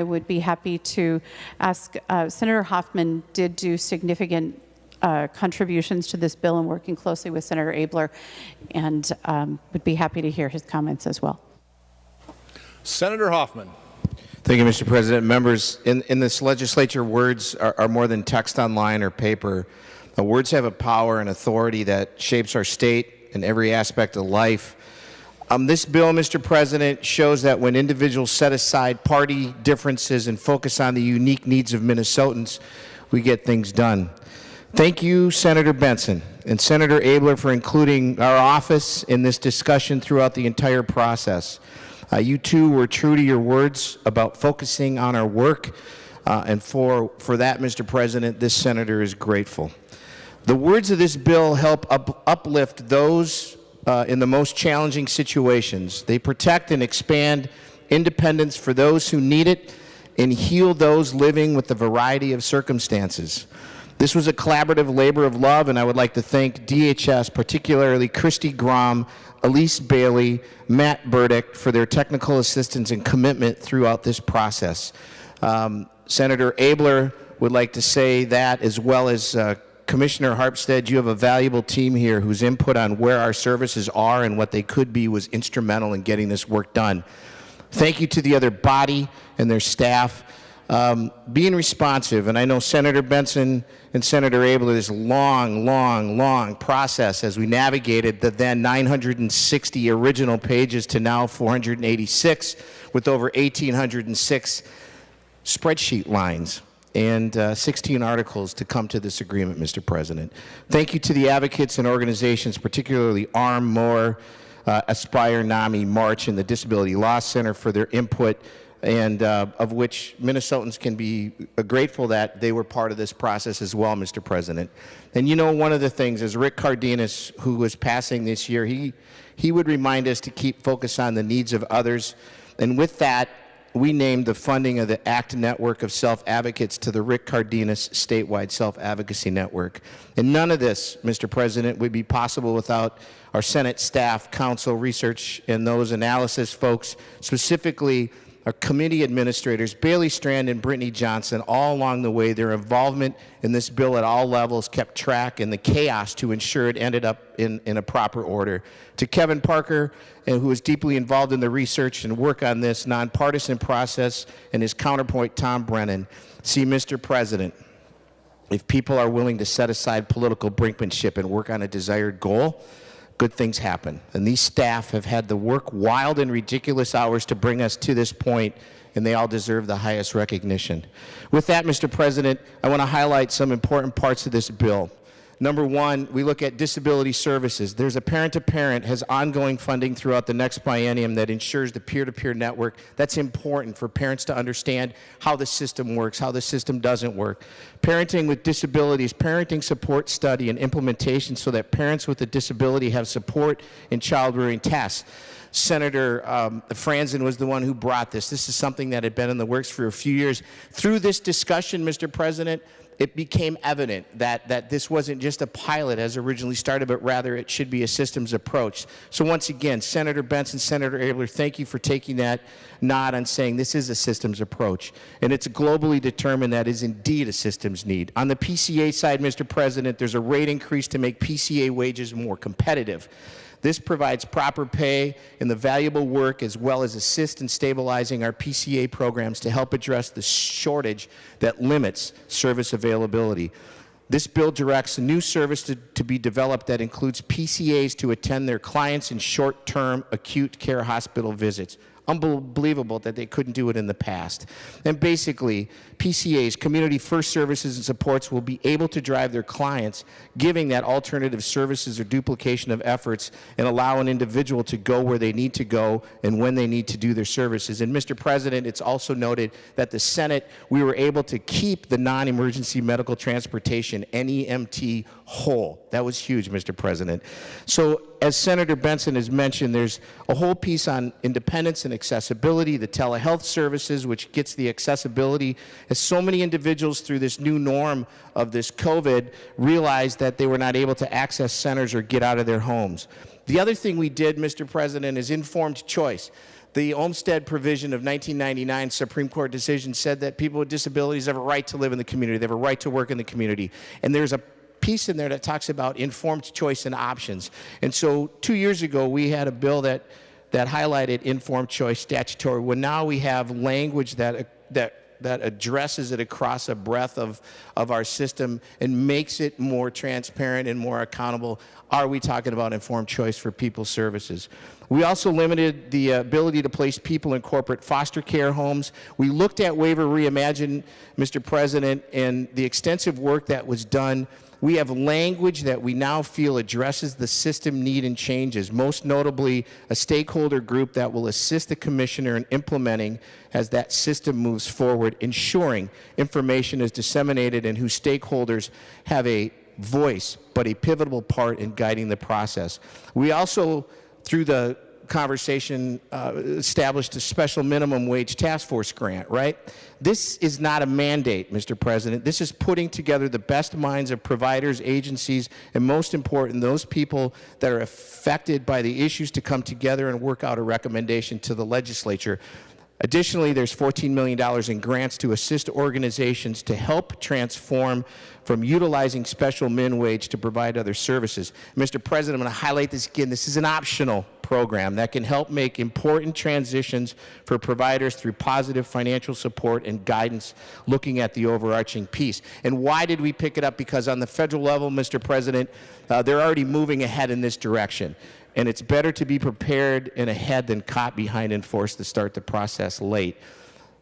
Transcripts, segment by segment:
I would be happy to ask, Senator Hoffman did do significant contributions to this bill and working closely with Senator Abeler, and would be happy to hear his comments as well. Senator Hoffman. Thank you, Mr. President. Members, in this legislature, words are more than text online or paper. Words have a power and authority that shapes our state and every aspect of life. This bill, Mr. President, shows that when individuals set aside party differences and focus on the unique needs of Minnesotans, we get things done. Thank you, Senator Benson and Senator Abeler, for including our office in this discussion throughout the entire process. You two were true to your words about focusing on our work, and for that, Mr. President, this senator is grateful. The words of this bill help uplift those in the most challenging situations. They protect and expand independence for those who need it and heal those living with the variety of circumstances. This was a collaborative labor of love, and I would like to thank DHS, particularly Christy Grom, Elise Bailey, Matt Burdick, for their technical assistance and commitment throughout this process. Senator Abeler would like to say that, as well as Commissioner Harpstead, you have a valuable team here whose input on where our services are and what they could be was instrumental in getting this work done. Thank you to the other body and their staff. Being responsive, and I know Senator Benson and Senator Abeler, this long process as we navigated the then 960 original pages to now 486 with over 1,806 spreadsheet lines and 16 articles to come to this agreement, Mr. President. Thank you to the advocates and organizations, particularly ARM, MORE, Aspire, NAMI, March, and the Disability Law Center for their input, and of which Minnesotans can be grateful that they were part of this process as well, Mr. President. And you know, one of the things is Rick Cardenas, who was passing this year, he would remind us to keep focus on the needs of others. And with that, we named the funding of the ACT network of self-advocates to the Rick Cardenas statewide self-advocacy network. And none of this, Mr. President, would be possible without our Senate staff, counsel, research, and those analysis folks, specifically our committee administrators, Bailey Strand and Brittany Johnson, all along the way. Their involvement in this bill at all levels kept track in the chaos to ensure it ended up in a proper order. To Kevin Parker, who was deeply involved in the research and work on this nonpartisan process, and his counterpoint, Tom Brennan. See, Mr. President, if people are willing to set aside political brinkmanship and work on a desired goal, good things happen. And these staff have had to work wild and ridiculous hours to bring us to this point, and they all deserve the highest recognition. With that, Mr. President, I want to highlight some important parts of this bill. Number one, we look at disability services. There's a parent-to-parent has ongoing funding throughout the next biennium that ensures the peer-to-peer network. That's important for parents to understand how the system works, how the system doesn't work. Parenting with disabilities, parenting support study and implementation so that parents with a disability have support in child rearing tasks. Senator Franzen was the one who brought this. This is something that had been in the works for a few years. Through this discussion, Mr. President, it became evident that this wasn't just a pilot as originally started, but rather it should be a systems approach. So once again, Senator Benson, Senator Abeler, thank you for taking that nod on saying this is a systems approach. And it's globally determined that is indeed a systems need. On the PCA side, Mr. President, there's a rate increase to make PCA wages more competitive. This provides proper pay and the valuable work, as well as assist in stabilizing our PCA programs to help address the shortage that limits service availability. This bill directs a new service to be developed that includes PCAs to attend their clients in short-term acute care hospital visits. Unbelievable that they couldn't do it in the past. And basically, PCAs, Community First Services and Supports, will be able to drive their clients, giving that alternative services or duplication of efforts and allow an individual to go where they need to go and when they need to do their services. And Mr. President, it's also noted that the Senate, we were able to keep the non-emergency medical transportation, NEMT, whole. That was huge, Mr. President. So as Senator Benson has mentioned, there's a whole piece on independence and accessibility, the telehealth services, which gets the accessibility, as so many individuals through this new norm of this COVID realized that they were not able to access centers or get out of their homes. The other thing we did, Mr. President, is informed choice. The Olmstead provision of 1999 Supreme Court decision said that people with disabilities have a right to live in the community. They have a right to work in the community. And there's a piece in there that talks about informed choice and options. And so 2 years ago, we had a bill that highlighted informed choice statutory. Well, now we have language that addresses it across a breadth of our system and makes it more transparent and more accountable. Are we talking about informed choice for people's services? We also limited the ability to place people in corporate foster care homes. We looked at Waiver Reimagine, Mr. President, and the extensive work that was done. We have language that we now feel addresses the system need and changes, most notably a stakeholder group that will assist the commissioner in implementing as that system moves forward, ensuring information is disseminated and whose stakeholders have a voice, but a pivotal part in guiding the process. We also, through the conversation, established a special minimum wage task force grant, right? This is not a mandate, Mr. President. This is putting together the best minds of providers, agencies, and most important, those people that are affected by the issues to come together and work out a recommendation to the legislature. Additionally, there's $14 million in grants to assist organizations to help transform from utilizing special min wage to provide other services. Mr. President, I'm going to highlight this again. This is an optional program that can help make important transitions for providers through positive financial support and guidance looking at the overarching piece. And why did we pick it up? Because on the federal level, Mr. President, they're already moving ahead in this direction. And it's better to be prepared and ahead than caught behind and forced to start the process late.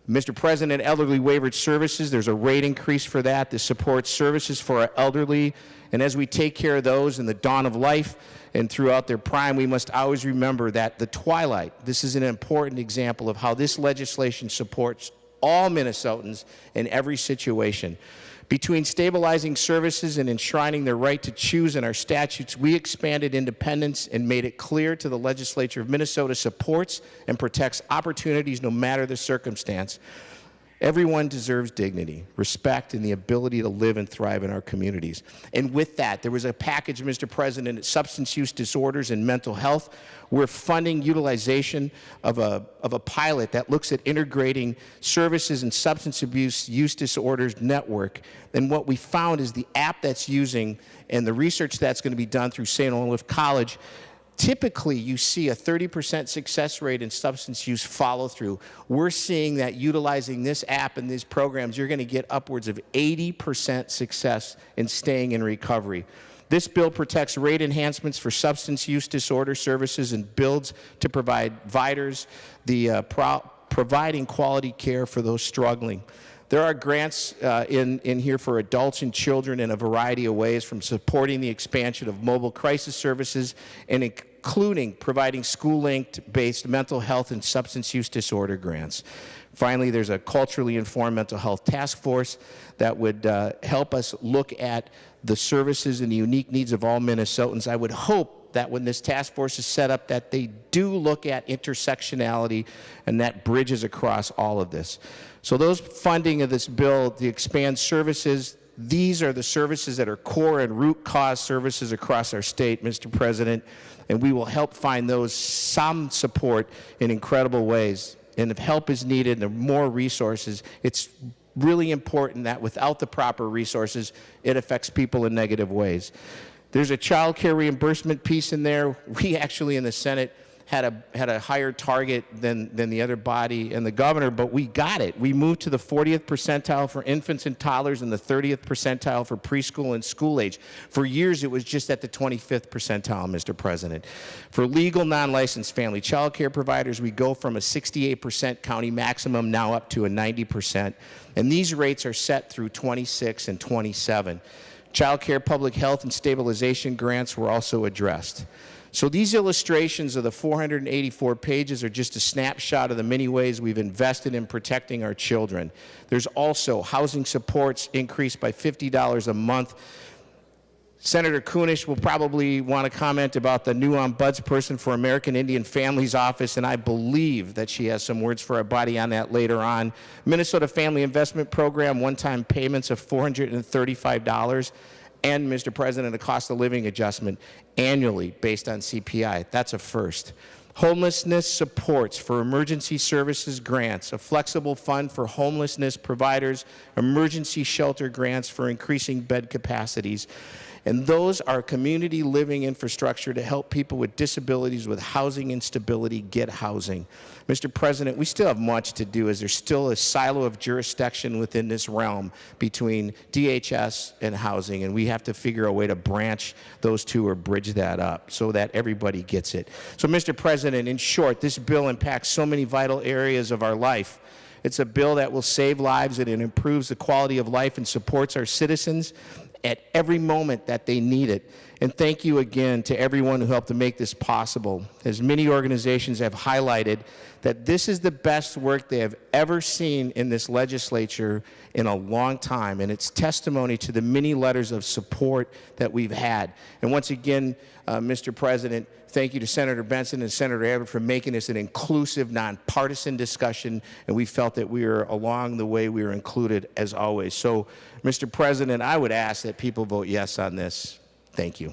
Mr. President, elderly waivered services, there's a rate increase for that. This supports services for our elderly. And as we take care of those in the dawn of life and throughout their prime, we must always remember that the twilight, this is an important example of how this legislation supports all Minnesotans in every situation. Between stabilizing services and enshrining their right to choose in our statutes, we expanded independence and made it clear to the legislature of Minnesota supports and protects opportunities no matter the circumstance. Everyone deserves dignity, respect, and the ability to live and thrive in our communities. And with that, there was a package, Mr. President, substance use disorders and mental health. We're funding utilization of a pilot that looks at integrating services and substance abuse use disorders network. And what we found is the app that's using and the research that's going to be done through St. Olaf College, typically you see a 30% success rate in substance use follow through. We're seeing that utilizing this app and these programs, you're going to get upwards of 80% success in staying in recovery. This bill protects rate enhancements for substance use disorder services and builds to provide providers providing quality care for those struggling. There are grants in here for adults and children in a variety of ways, from supporting the expansion of mobile crisis services and including providing school-linked based mental health and substance use disorder grants. Finally, there's a culturally informed mental health task force that would help us look at the services and the unique needs of all Minnesotans. I would hope that when this task force is set up that they do look at intersectionality and that bridges across all of this. So those funding of this bill, the expand services, these are the services that are core and root cause services across our state, Mr. President, and we will help find those some support in incredible ways. And if help is needed and more resources, it's really important that without the proper resources, it affects people in negative ways. There's a child care reimbursement piece in there. We actually in the Senate had a higher target than the other body and the governor, but we got it. We moved to the 40th percentile for infants and toddlers and the 30th percentile for preschool and school age. For years, it was just at the 25th percentile, Mr. President. For legal non-licensed family child care providers, we go from a 68% county maximum now up to a 90%. And these rates are set through 26 and 27. Child care, public health, and stabilization grants were also addressed. So these illustrations of the 484 pages are just a snapshot of the many ways we've invested in protecting our children. There's also housing supports increased by $50 a month. Senator Kunesh will probably want to comment about the new ombudsperson for American Indian Families Office, and I believe that she has some words for our body on that later on. Minnesota Family Investment Program, one-time payments of $435. And, Mr. President, a cost of living adjustment annually based on CPI. That's a first. homelessness supports for emergency services grants, a flexible fund for homelessness providers, emergency shelter grants for increasing bed capacities. And those are community living infrastructure to help people with disabilities with housing instability get housing. Mr. President, we still have much to do as there's still a silo of jurisdiction within this realm between DHS and housing, and we have to figure a way to branch those two or bridge that up so that everybody gets it. So, Mr. President, in short, this bill impacts so many vital areas of our life. It's a bill that will save lives and it improves the quality of life and supports our citizens at every moment that they need it. And thank you again to everyone who helped to make this possible. As many organizations have highlighted, that this is the best work they have ever seen in this legislature in a long time, and it's testimony to the many letters of support that we've had. And once again, Mr. President, thank you to Senator Benson and Senator Abbott for making this an inclusive, nonpartisan discussion, and we felt that we were along the way we were included as always. So, Mr. President, I would ask that people vote yes on this. Thank you.